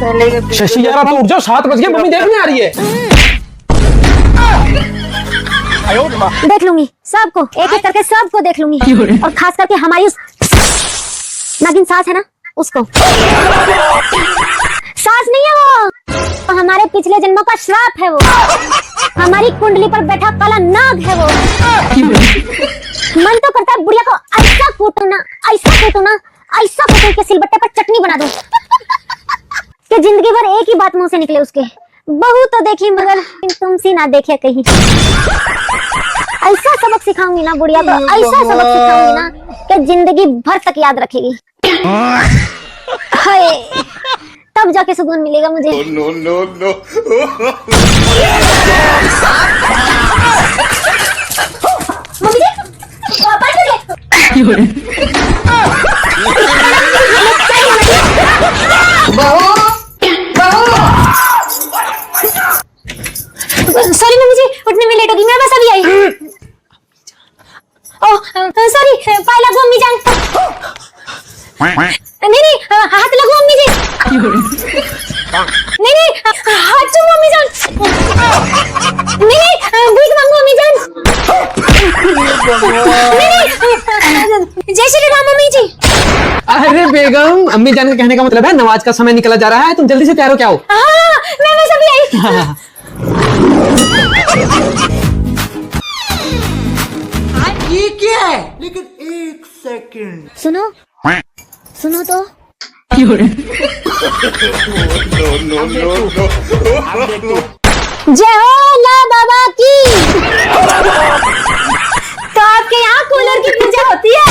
शशि यार, तो उठ जाओ, 7 बज गए, मम्मी देखने आ रही है। देख लूंगी सबको, एक एक करके सबको देख लूंगी, और खास करके हमारी उस नागिन सास है ना, उसको। सास नहीं है वो, तो हमारे पिछले जन्मों का श्राप है वो, हमारी कुंडली पर बैठा काला नाग है वो। मन तो करता है बुढ़िया को ऐसा कूटूं ना, ऐसा कूटूं ना, ऐसा कूटूं कि सिलबट्टे पर चटनी बना दूं, कि जिंदगी भर एक ही बात मुंह से निकले उसके, बहू तो देखी मगर तुमसी ना देखे कहीं। ऐसा सबक सिखाऊंगी ना बुढ़िया को, ऐसा सबक सिखाऊंगी ना कि जिंदगी भर तक याद रखेगी। हाय, तब जाके सुकून मिलेगा मुझे। No no no. Mummy ji, पापा जी, सॉरी मम्मी जी, उठने में लेट होगी, मैं बस अभी आई। ओह सॉरी, पाय लगो मम्मी जान। नहीं, हाथ लगो मम्मी जी। नहीं, हाथ चूम मम्मी जान। नहीं, भीख मांगो मम्मी जान। जय श्री राम मम्मी जी। अरे बेगम, अम्मी जान के कहने का मतलब है नमाज का समय निकला जा रहा है, तुम जल्दी से तैयार हो क्या हो। हाँ, मैं बस अभी आई। ये क्या है? लेकिन 1 सेकंड सुनो तो। No no no no. जय हो ला बाबा की। तो आपके यहाँ कूलर की पूजा होती है?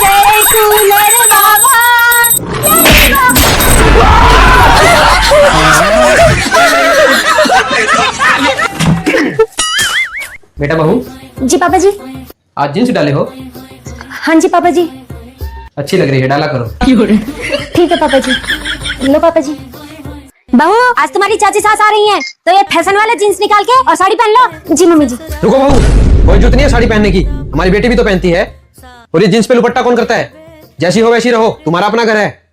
जय कूलर बाबा। बेटा बहू, जी पापा जी। आज जींस डाले हो? हाँ जी पापा जी। अच्छी लग रही है, डाला करो। ठीक है पापा जी। लो पापा जी। बहू, आज तुम्हारी चाची सास आ रही हैं, तो ये फैशन वाले जींस निकाल के और साड़ी पहन लो। जी मम्मी जी। रुको बहू, कोई जरूरत नहीं है साड़ी पहनने की, हमारी बेटी भी तो पहनती है। और ये जींस पे दुपट्टा कौन करता है? जैसी हो वैसी रहो, तुम्हारा अपना घर है।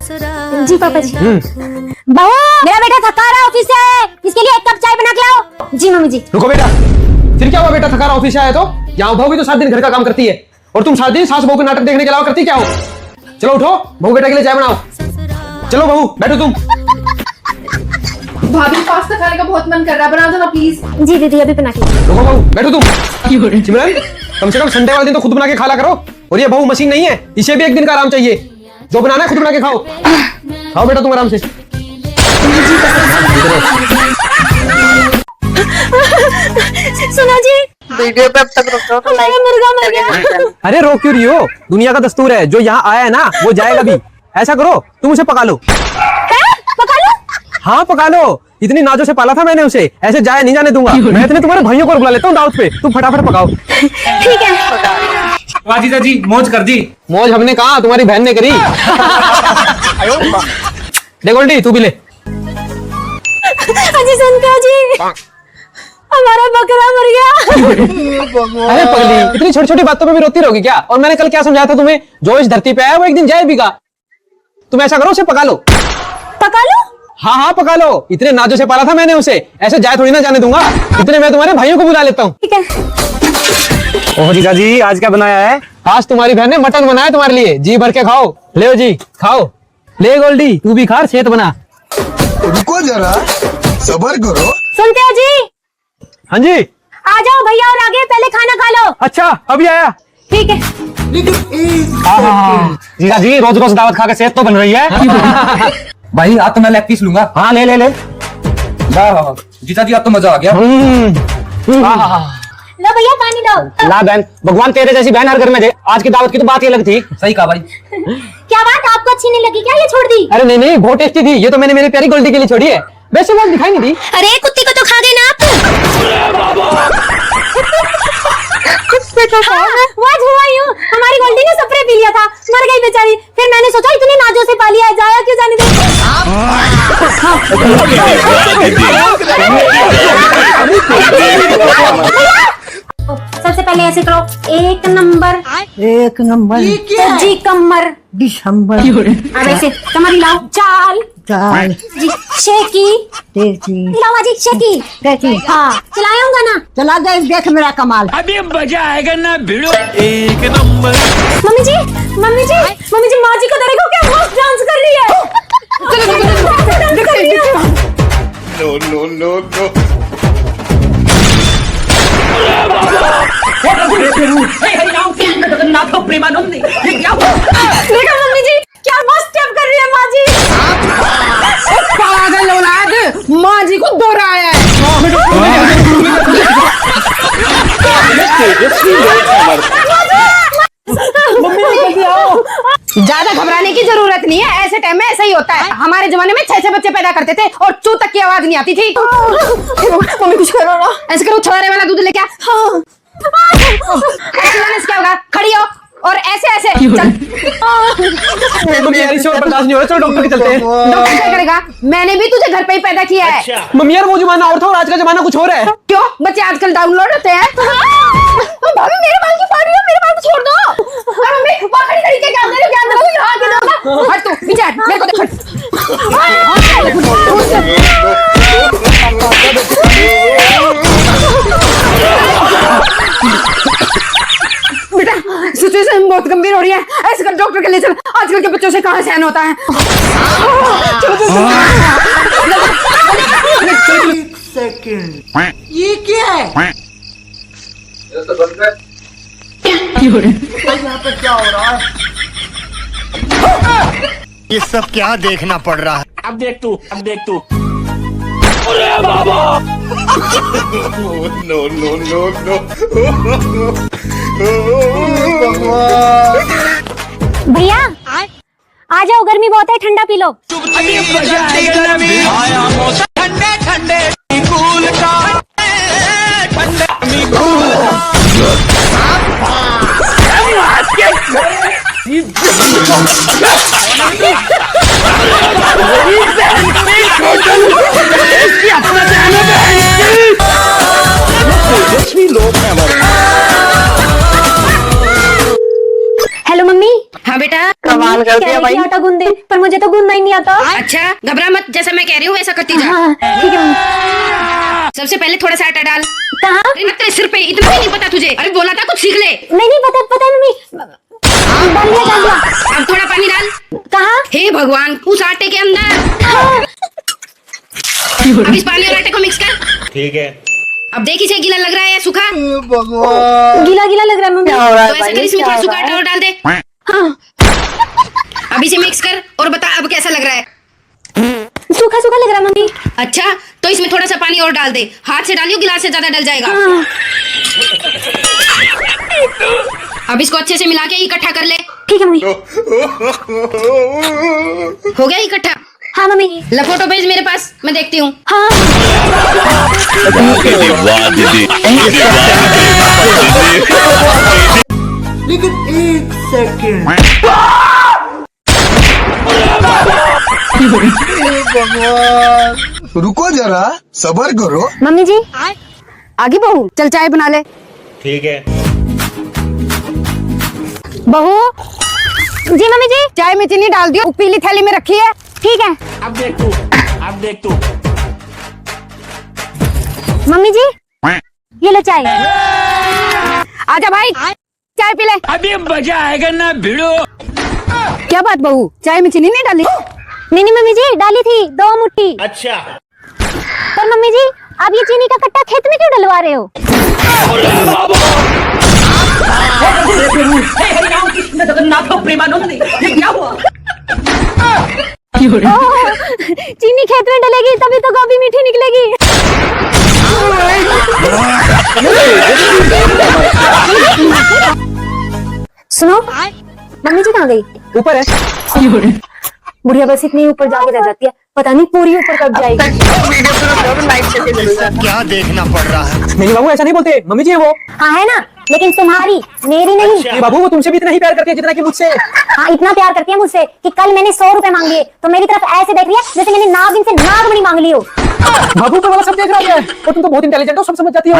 जी पापा जी। बहू, मेरा बेटा थका रहा ऑफिस से, इसके लिए 1 कप चाय बना के लाओ। जी मम्मी जी। रुको बेटा, फिर क्या हुआ बेटा, थका रहा ऑफिस से आया तो? यहाँ बहू भी तो 7 दिन घर का काम करती है, और तुम 7 दिन सास बहू के नाटक देखने के अलावा करती क्या हो? चलो उठो, बहू बेटा के लिए चाय बनाओ। चलो बहू, बैठो तुम। भाभी, पास्ता खाने का बहुत मन कर रहा है, बना दो ना प्लीज। जी दीदी, अभी बना के। रुको बहू, बैठो तुम। सिमरन, कम से कम संडे वाले दिन तो खुद बना के खाला करो। और ये बहू मशीन नहीं है, इसे भी 1 दिन का आराम चाहिए। जो बनाना है खुद बना के खाओ। खाओ बेटा तुम आराम से। सुनो जी, वीडियो पे अब तक रुको तो मेरा मुर्गा मर गया। अरे रो क्यों रही हो? दुनिया का दस्तूर है, जो यहाँ आया है ना वो जाएगा भी। ऐसा करो, तुम उसे पका लो। पका लो? हाँ पका लो, इतनी नाजों से पाला था मैंने उसे, ऐसे जाया नहीं जाने दूंगा। मैं इतने तुम्हारे भाइयों को बुला लेता हूँ दावत पे, तुम फटाफट पकाओ। ठीक है। वाह जीजा जी, मौज कर दी। मौज हमने कहा, तुम्हारी बहन ने करी। ले गोल्डी, तू भी ले। अजी सुनते हो जी, हमारा बकरा मर गया। अरे पगली, इतनी छोटी छोटी बातों पे भी रोती रहोगी क्या? और मैंने कल क्या समझाया था तुम्हें, जो इस धरती पे आया वो एक दिन जाए बीगा। तुम ऐसा करो, उसे पका लो। पका लो? हाँ हाँ पका लो, इतने नाजों से पाला था मैंने उसे, ऐसे जाए थोड़ी ना जाने दूंगा। इतने मैं तुम्हारे भाइयों को बुला लेता हूँ। ठीक है। ओह जीजा जी, आज क्या बनाया है? आज तुम्हारी बहन ने मटन बनाया तुम्हारे लिए, जी भर के खाओ। ले जी खाओ। ले गोल्डी, तू भी खा, सेहत बना। रुको जरा, सब्र करो। सुनते हो जी? हाँ जी। आ जाओ भैया और आगे, पहले खाना खा लो। अच्छा अभी आया। ठीक है। लेकिन 1 जीजा जी, रोज रोज दावत खा के सेहत तो बन रही है। भाई आज तो मैं लेग पीस लूंगा। हाँ ले ले ले। वाह जीजा जी, आज तो मजा आ गया। लो भैया पानी दो। ला बहन, भगवान तेरे जैसी बहन हर घर में दे। आज की दावत की तो बात ही अलग थी। सही कहा भाई। क्या बात, आपको अच्छी नहीं लगी क्या? ये छोड़ दी? अरे नहीं नहीं, बहुत टेस्टी थी, ये तो मैंने मेरी प्यारी गोल्डी के लिए छोड़ी है। वैसे वो दिखाई नहीं दी। अरे कुत्ती को तो खा गए ना आप। हाँ, आज हुआ यूं, हमारी गोल्डी ने स्प्रे पी लिया था, मर गई बेचारी। फिर मैंने सोचा इतनी नाजों से पाली है, जाया क्यों जाने दे। सबसे पहले ऐसे करो, 1 नंबर एक नंबर ये क्या है? जी कमर। दिसंबर अब ऐसे कमर हिलाओ, चाल चाल जी, शेकी तेजी हिलाओ जी, शेकी। देखी हाँ, चलाऊंगा ना। चला दे, देख मेरा कमाल। मम्मी जी, मम्मी जी, मम्मी जी, माँ जी को देखो क्या मस्त डांस कर रही है। डांस कर रही है। No, no, no, no. देखो मम्मी जी, क्या मस्त स्टेप कर रही है माँ जी। पागल औलाद, माँ जी को दोहराया है। ज्यादा घबराने की जरूरत नहीं है, ऐसे टाइम में ऐसा ही होता है। हमारे जमाने में 6 बच्चे पैदा करते थे और चू तक की आवाज नहीं आती थी। मम्मी कुछ करो ना, ऐसे करो, छुआरे वाला दूध लेके आ। ऐसे लाने से क्या होगा, खड़ी हो और ऐसे ऐसे चल। मम्मी यार इसे और बर्दाश्त नहीं हो रहा, चलो डॉक्टर के चलते हैं। डॉक्टर क्या करेगा, मैंने भी तुझे घर पे ही पैदा किया है। मम्मी यार वो जमाना और था और आज का जमाना कुछ और है। क्यों, बच्चे आजकल डाउनलोड होते हैं। भाभी मेरे बाल क्यों फाड़ रही हो, मेरे बाल को छोड़ दो। अरे मम्मी वहाँ खड़ी खड़ी क्या अंदर क्या अंदर यहाँ के लोग हट, तू पीछे हट, मेरे को देख बेटा। सिचुएशन बहुत गंभीर हो रही है, ऐसे कर डॉक्टर के लिए चल। आजकल के बच्चों से कहाँ सहन होता है। एक सेकंड, ये क्या है? यहाँ पे क्या हो रहा है? ये सब क्या देखना पड़ रहा है? अब देख तू No, no, no, no. भैया आ जाओ, गर्मी बहुत है, ठंडा पी लो। Hello mummy. हाँ बेटा, कमाल कर दिया भाई। आटा गूंद दे, पर मुझे तो गूंदना ही नहीं आता। अच्छा घबरा मत, जैसा मैं कह रही हूँ वैसा करती जा। हाँ ठीक है मम्मी। सबसे पहले थोड़ा सा आटा डाल। कहाँ? अरे तेरे सिर पे, इतना भी नहीं पता तुझे? अरे बोला था कुछ सीख ले। नहीं पता, पता है मम्मी। डाल दिया। अब थोड़ा पानी डाल। कहाँ? हे भगवान, उस आटे के अंदर। अब इस पानी और आटे को मिक्स कर। ठीक है। अब देख इसे गीला लग रहा है या सूखा? गीला गीला लग रहा है मम्मी। तो ऐसा कर, इसमें थोड़ा सूखा आटा और डाल दे। हाँ। अब इसे मिक्स कर और बता अब कैसा लग रहा है। सूखा सूखा लग रहा है मम्मी। अच्छा तो इसमें थोड़ा सा पानी और डाल दे। हाथ से डालियो, गिलास से ज्यादा डल जाएगा। हाँ। अब इसको अच्छे से मिला के इकट्ठा कर ले। ठीक है मम्मी। हो गया इकट्ठा? हाँ मम्मी। फोटो भेज मेरे पास, मैं देखती हूँ। हाँ। लेकिन एक सेकंड, रुको जरा, सबर करो। मम्मी जी आगे बहू, चल चाय बना ले। ठीक है। बहू जी। मम्मी जी चाय में चीनी डाल दियो, पीली थैली में रखी है। ठीक है। अब देख तू मम्मी जी ये लो चाय। आजा भाई, चाय पी ले। अभी मजा आएगा ना भिड़ो। क्या बात बहू, चाय में चीनी नहीं डाली? नहीं मम्मी जी, डाली थी 2 मुट्ठी। अच्छा। पर मम्मी जी आप ये चीनी का कट्टा खेत में क्यों डलवा रहे हो? चीनी खेत में डलेगी तभी तो गोभी मीठी निकलेगी। सुनो, मम्मी जी कहाँ गई? ऊपर है। बुढ़िया बस इतनी ऊपर जाके रह जाती है, पता नहीं पूरी ऊपर कब जाएगी। क्या देखना पड़ रहा है? नहीं बाबू ऐसा नहीं बोलते, मम्मी जी है वो। हाँ है ना, लेकिन तुम्हारी, मेरी नहीं। ये बाबू वो तुमसे भी इतना ही प्यार करती है जितना कि मुझसे। हाँ, इतना प्यार करती है मुझसे कि कल मैंने 100 रुपए मांग लिए तो मेरी तरफ ऐसे देख रही है जैसे मैंने नागिन से नागमणि मांग ली हो। बाबू पे वाला सब देख रहा है और तुम तो बहुत इंटेलिजेंट हो, सब समझ जाती हो।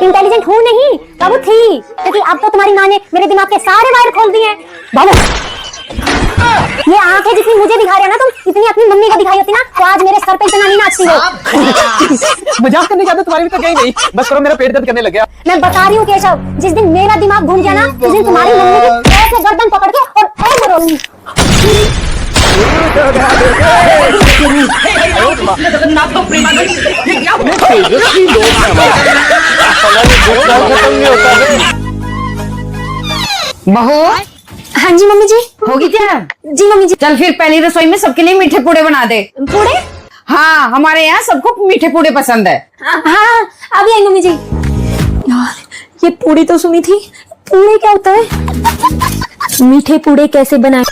इंटेलिजेंट हूँ नहीं बाबू, थी, क्योंकि अब तो तुम्हारी माँ ने मेरे दिमाग के सारे वायर खोल दिए हैं। बाबू ये आंखें जितनी मुझे दिखा रहे हो ना तुम, इतनी अपनी मम्मी को दिखाई होती ना तो आज मेरे सर पे इतना नहीं नाचती हो। मजाक करने जाते तुम्हारी भी तो गई नहीं, बस करो मेरा पेट दर्द करने लग गया। मैं बता रही हूँ केशव, जिस दिन मेरा दिमाग घूम गया ना उस दिन तुम्हारी मम्मी की ऐसे गर्दन पकड़ के और ऐसे रोऊंगी। बहू हाँ जी मम्मी जी। होगी क्या? जी मम्मी जी। चल फिर पहली रसोई में सबके लिए मीठे पूड़े बना दे। पूड़े? हाँ, हमारे यहाँ सबको मीठे पूड़े पसंद है। हाँ अभी आई मम्मी जी। यार ये पूड़ी तो सुनी थी, पूड़े क्या होता है? मीठे पूड़े कैसे बनाए?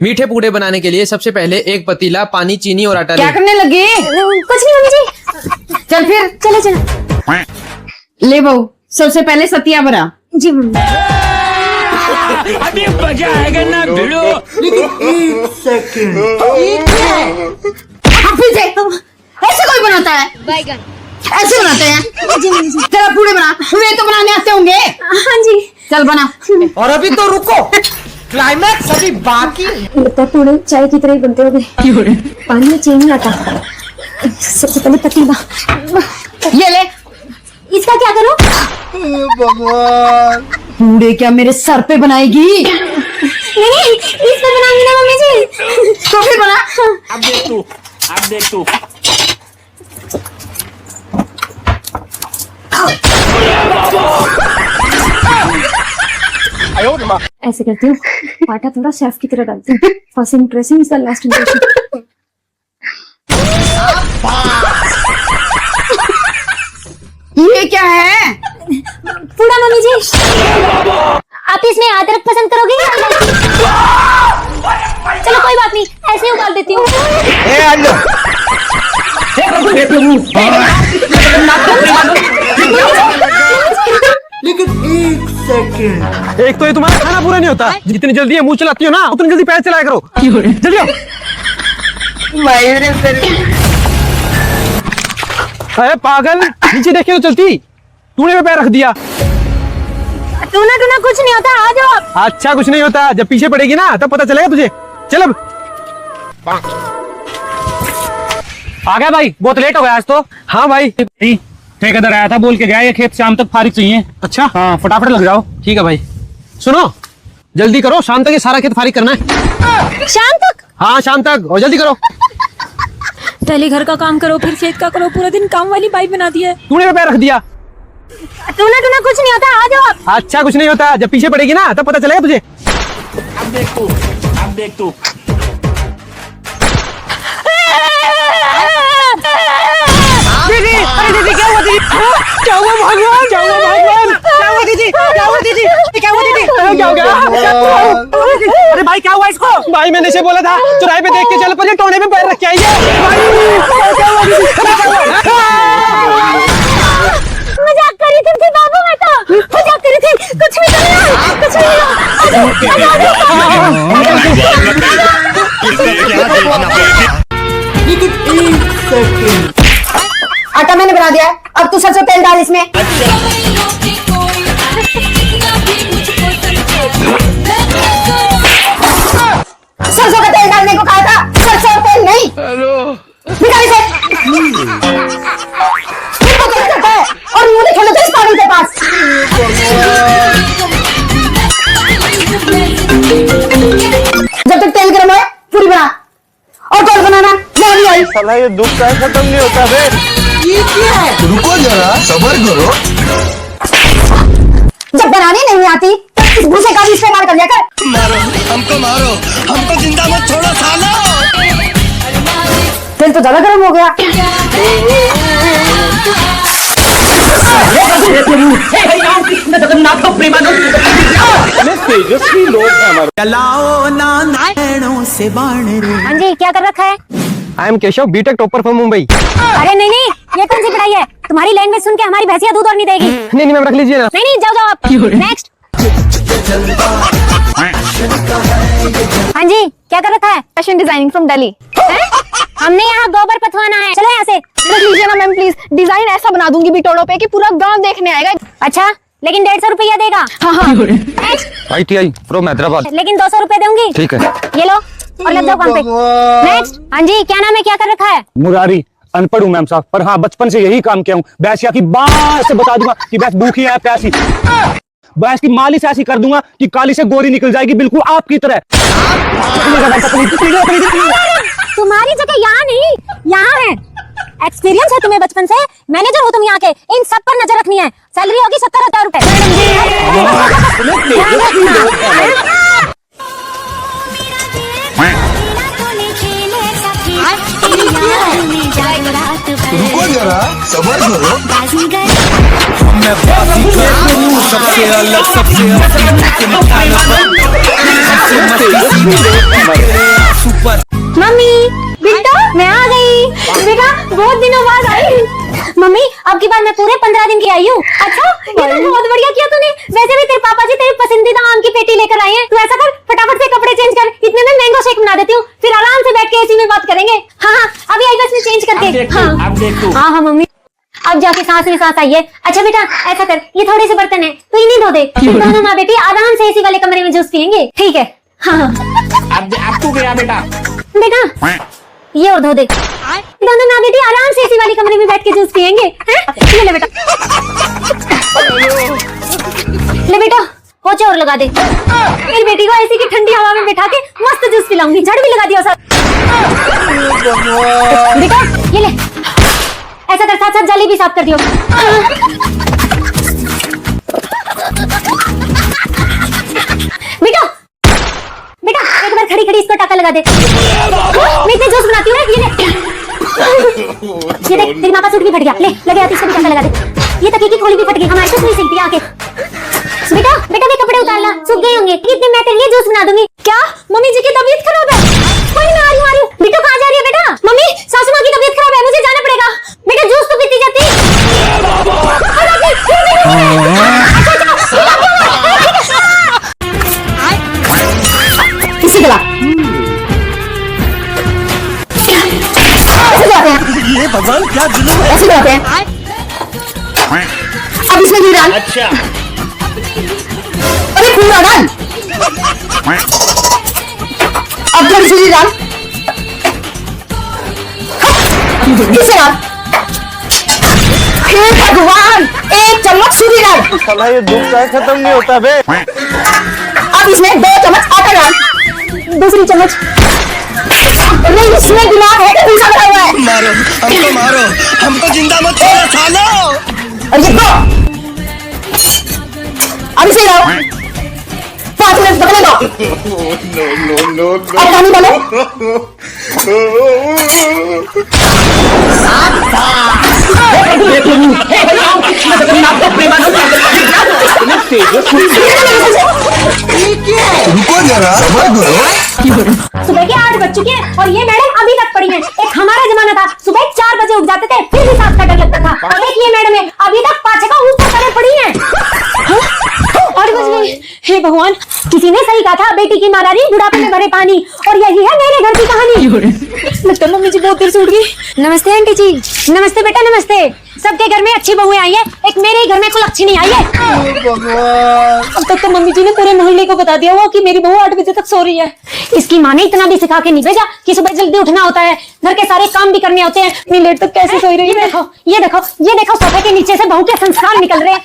मीठे पूड़े बनाने के लिए सबसे पहले एक पतीला, पानी, चीनी और आटा क्या करने लगी? कुछ नहीं मम्मी जी। चल फिर चले चलो। ले बहू, सबसे पहले सतिया बना। जी मम्मी। अभी मजा आएगा ना भिड़ो। लेकिन एक सेकंड, ये क्या है? फिर से ऐसे कोई बनाता है? बैगन। ऐसे बनाते हैं? जी मम्मी जी। तेरा पूड़े बना, वे तो बनाने आते होंगे। हाँ जी। चल बना। और अभी तो रुको, क्लाइमैक्स अभी बाकी। लगता है पूड़े चाय की तरह ही बनते होंगे। पानी में चीनी आता। सबसे पहले पतीला। ये ले। इसका क्या करूं? भगवान। पूड़े क्या मेरे सर पे बनाएगी? नहीं इस पे बनाऊंगी ना मम्मी जी। तो फिर बना। अब देख तू, अब देख तू। ऐसे करती हूँ, आटा थोड़ा शेफ की तरह डालती हूँ। First impression is the last impression. ये क्या है? पूरा मम्मी जी। आप इसमें अदरक पसंद करोगे? चलो कोई बात नहीं, ऐसे ही उबाल देती हूँ। लेकिन एक सेकंड, एक तो ये तुम्हारा खाना पूरा नहीं होता, जितनी जल्दी ये मुंह चलाती हो ना उतनी जल्दी पैर चलाया करो। जल्दी आओ। अरे पागल, नीचे देख के तो चलती, तूने पे पैर रख दिया। टूना टूना कुछ नहीं होता, आ जाओ आप। अच्छा कुछ नहीं होता, जब पीछे पड़ेगी ना तब पता चलेगा तुझे। चल अब। आ गया भाई, बहुत लेट हो गया आज तो। हाँ भाई। ठेकेदार आया था, बोल के गया ये खेत शाम तक फारिग चाहिए। अच्छा हाँ, फटाफट लग जाओ। ठीक है भाई। सुनो, जल्दी करो, शाम तक ये सारा खेत फारिग करना है। शाम तक? हाँ शाम तक, और जल्दी करो। पहले घर का काम करो फिर खेत का करो, पूरा दिन काम वाली बाई बना दिया है। तूने पे पैर रख दिया। टूना टूना कुछ नहीं होता, आ जाओ आप। अच्छा कुछ नहीं होता, जब पीछे पड़ेगी ना तब पता चलेगा तुझे। अब देख तू, अब देख तू। दीदी, अरे दीदी क्या हुआ दीदी? क्या हुआ भगवान? क्या हुआ भगवान? क्या हुआ दीदी? क्या हुआ दीदी? क्या हुआ दीदी? क्या हो गया? अरे भाई क्या हुआ इसको? भाई मैंने से बोला था चौराहे पे देख के चल पर टोने पे पैर रख के आई है। भाई क्या हुआ दीदी? मजाक कर रही थी बाबू, मैं तो मजाक कर रही थी। कुछ भी नहीं, कुछ भी लेकिन एक सेकंड। आटा मैंने बना दिया, अब तू सरसों तेल डाल इसमें। सरसों का तेल डालने को कहा था, सरसों का तेल नहीं। निकाल इसे। तू तो क्या करता है? और मुंह दिखा लेते इस पागल के पास। जब तक तेल गर्म है पूरी बना, और तोल बनाना मैं नहीं आई। साला ये दुख का खत्म नहीं होता बे। ये क्या है? रुको जरा, सबर करो। जब बनानी नहीं आती तो इस भूसे का भी इस्तेमाल कर लिया कर। मारो हमको, हमको जिंदा मत छोड़ो सालो। तेल तो ज्यादा गर्म हो गया। चलाओ ना नैनों से बाण रे। हाँ जी क्या कर रखा है? I am Keshav, BTech topper from Mumbai. अरे नहीं नहीं, ये कौन सी पढ़ाई है? तुम्हारी लैंग्वेज सुन के हमारी भैंसिया दूध और नहीं देगी। नहीं मैम, रख लीजिए ना। नहीं नहीं, जाओ जाओ आप। नेक्स्ट। हाँ जी, क्या कर रखा है? Fashion designing from Delhi. हमने यहाँ गोबर पथवाना है, चलो यहाँ से। रख लीजिए ना मैम प्लीज। डिजाइन ऐसा बना दूंगी बिटोड़ों पे कि पूरा गांव देखने आएगा। अच्छा, लेकिन 150 रुपया देगा। हाँ हाँ। नेक्स्ट। ITI from Hyderabad. लेकिन 200 रुपए दूंगी। ठीक है। ये लो और लग जाओ काम पे। नेक्स्ट। हाँ जी, क्या नाम है, क्या कर रखा है? मुरारी। अनपढ़ हूँ मैम साहब, पर हाँ बचपन से यही काम किया हूँ। भैंसिया की बात से बता दूंगा कि भैंस भूखी है प्यासी। भैंस की मालिश ऐसी कर दूंगा कि काली से गोरी निकल जाएगी, बिल्कुल आपकी तरह। तुम्हारी जगह यहाँ नहीं, यहाँ है। एक्सपीरियंस है तुम्हें बचपन से, मैनेजर हो तुम यहाँ के। इन सब पर नजर रखनी है। सैलरी होगी 70,000 रुपए। रुको जरा, सबर करो। सबसे अलग सबसे सुपर। मम्मी, बेटा मैं आ गई। बेटा बहुत दिनों बाद आई। मम्मी, अब की बार मैं पूरे 15 दिन की आई हूँ। अच्छा, ये तो बहुत बढ़िया किया तूने। वैसे भी तेरे पापा जी तेरी पसंदीदा आम की पेटी लेकर आए हैं। तू ऐसा कर, फटाफट से कपड़े चेंज कर। इतने में मैंगो शेक बना देती हूँ, फिर आराम से बैठ के एसी में बात करेंगे। हाँ हाँ, अभी आई बस में चेंज करके। हाँ हाँ मम्मी, अब जाके सांस में सांस आई है। अच्छा बेटा ऐसा कर, ये थोड़े से बर्तन है तो इन्हीं धो दे। फिर दोनों माँ बेटी आराम से एसी वाले कमरे में जूस पियेंगे, ठीक है? हाँ आपको गया बेटा। बेटा ये और धो दे। दोनों माँ बेटी आराम से एसी वाली कमरे में बैठ के जूस पियेंगे। हैं? ले बेटा, ले बेटा पोछा और लगा दे। मेरी बेटी को एसी की ठंडी हवा में बैठा के मस्त जूस पिलाऊंगी। झाड़ू भी लगा दिया साथ। बेटा ये ले, ऐसा कर साथ साथ जाली भी साफ कर दियो। बेटा बेटा एक बार खड़ी खड़ी इसको टाका लगा दे। मैं इतने जूस बनाती हूँ। ये ले, ये देख तेरी माँ का सूट भी फट गया। ले लगे आती, इसको भी टाका लगा दे। ये तकिए की खोली भी फट गई, हमारे तो नहीं सिलती आके। बेटा बेटा भी कपड़े उतार ला, सूख गए होंगे। इतने मैं तेरे लिए जूस बना दूंगी। क्या मम्मी जी की तबीयत खराब है? कोई नहीं, आ रही हूँ। बेटा कहाँ जा रही है? बेटा मम्मी, सासू माँ की तबीयत खराब है, मुझे जाना पड़ेगा। बेटा जूस तो पीती जाती। किसी गला ये भगवान क्या जुलूम है। ऐसे जाते हैं। अब इसमें घी डाल। अच्छा अरे पूरा डाल। अब थोड़ी सी घी डाल। किसे डाल? हे भगवान, 1 चम्मच सूजी डाल। साला ये दुख का खत्म नहीं होता बे। अब इसमें 2 चम्मच आटा डाल। दूसरी चम्मच। नहीं, इसमें दिमाग है कि भूसा भरा हुआ है? मारो हमको, मारो हमको, जिंदा मत छोड़ो सालो। और ये दो। अब इसे लाओ, 5 मिनट पकने दो। अब पानी डालो। रुको जरा, सबर करो। सुबह के 8 बज चुके हैं और ये मैडम अभी तक पड़ी हैं। एक हमारा जमाना था, सुबह 4 बजे उठ जाते थे, फिर भी साफ का डर लगता था। अब एक ये मैडम है, अभी तक पाछे का ऊपर करे पड़ी हैं। 8 बज गए। हे भगवान, किसी ने सही कहा था, बेटी की मारा रही बुढ़ापे में भरे पानी। और यही है मेरे घर की कहानी। लगता है मम्मी जी बहुत देर से उठ गई। नमस्ते आंटी जी। नमस्ते बेटा, नमस्ते। सबके घर में अच्छी बहुएं आई है, एक मेरे ही घर में कुल अच्छी नहीं आई है। अब तक तो मम्मी जी ने पूरे मोहल्ले को बता दिया हुआ कि मेरी बहू 8 बजे तक सो रही है। इसकी माँ ने इतना भी सिखा के नहीं भेजा कि सुबह जल्दी उठना होता है, घर के सारे काम भी करने होते हैं। इतनी लेट तक कैसे सोई रही है? देखो ये देखो, ये देखो सोफे के नीचे से बहू के संस्कार निकल रहे हैं।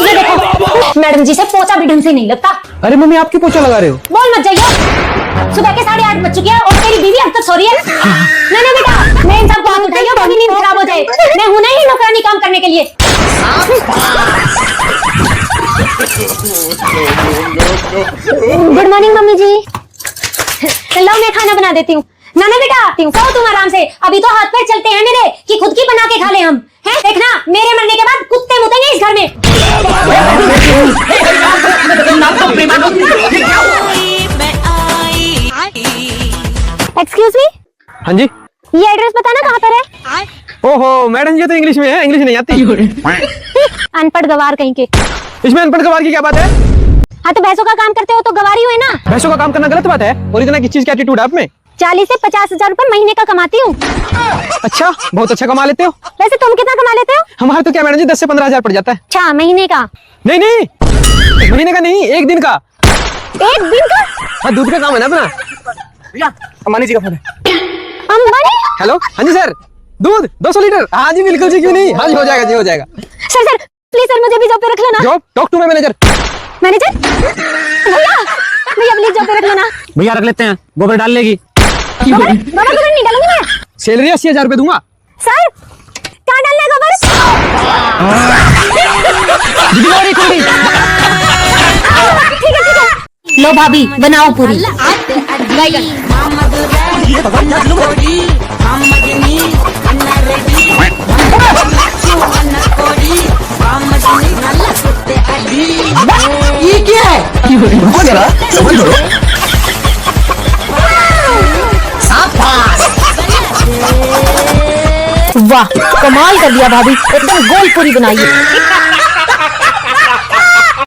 ये देखो, मैडम जी से पोछा भी ढंग से नहीं लगता। अरे मम्मी, आप क्यों पोछा लगा रहे हो? बोल मत जाइए, सुबह के 8:30 बज चुके हैं और तेरी बीवी अब तक सो रही है। नहीं बेटा, मैं इन सबको हाथ उठाइए, मेरी नींद खराब हो जाए। मैं हूं नहीं नौकरानी काम करने के लिए। गुड मॉर्निंग मम्मी जी। लो मैं खाना बना देती हूँ। ना बेटा, खाओ तुम आराम से। अभी तो हाथ पैर चलते हैं मेरे कि खुद की बना के खा ले हम। हैं? देखना, मेरे मरने के बाद कुत्ते मुतेंगे इस घर में। एक्सक्यूज मी, हाँ जी। ये एड्रेस बताना कहाँ पर है? ओहो मैडम ये तो इंग्लिश में है, इंग्लिश नहीं आती। अनपढ़ गवार कहीं के। इसमें अनपढ़ गवार की क्या बात है? हाँ तो भैंसों का काम करते हो तो गवारी हुए ना। भैंसों का काम करना गलत बात है? और इतना किस चीज की एटीट्यूड है आप में? 40 से 50,000 रुपए महीने का कमाती हूँ। अच्छा बहुत अच्छा कमा लेते हो। वैसे तुम कितना कमा लेते हो? हमारे तो क्या मैडम जी 10 से 15,000 पड़ जाता है। अच्छा महीने का? नहीं नहीं महीने का नहीं, एक दिन का। एक दिन का? हाँ दूध का काम है ना अपना। भैया अंबानी जी का फोन है। अंबानी? हेलो हाँ जी सर, दूध 200 लीटर। हाँ जी बिल्कुल जी, क्यों नहीं, हाँ जी हो जाएगा जी हो जाएगा। सर प्लीज सर मुझे भी जॉब पे रख लेना। Job? Talk to my manager. Manager? भैया प्लीज जॉब पे रख लेना। भैया रख लेते हैं, गोबर डाल लेगी। बाबा गोबर नहीं डालूंगी मैं। सैलरी 80,000 रुपए दूंगा। सर कहाँ डालना है गोबर? ठीक है। लो भाभी बनाओ पूरी। ये क्या है? वाह कमाल कर दिया भाभी, एकदम गोल पूरी बनाई है।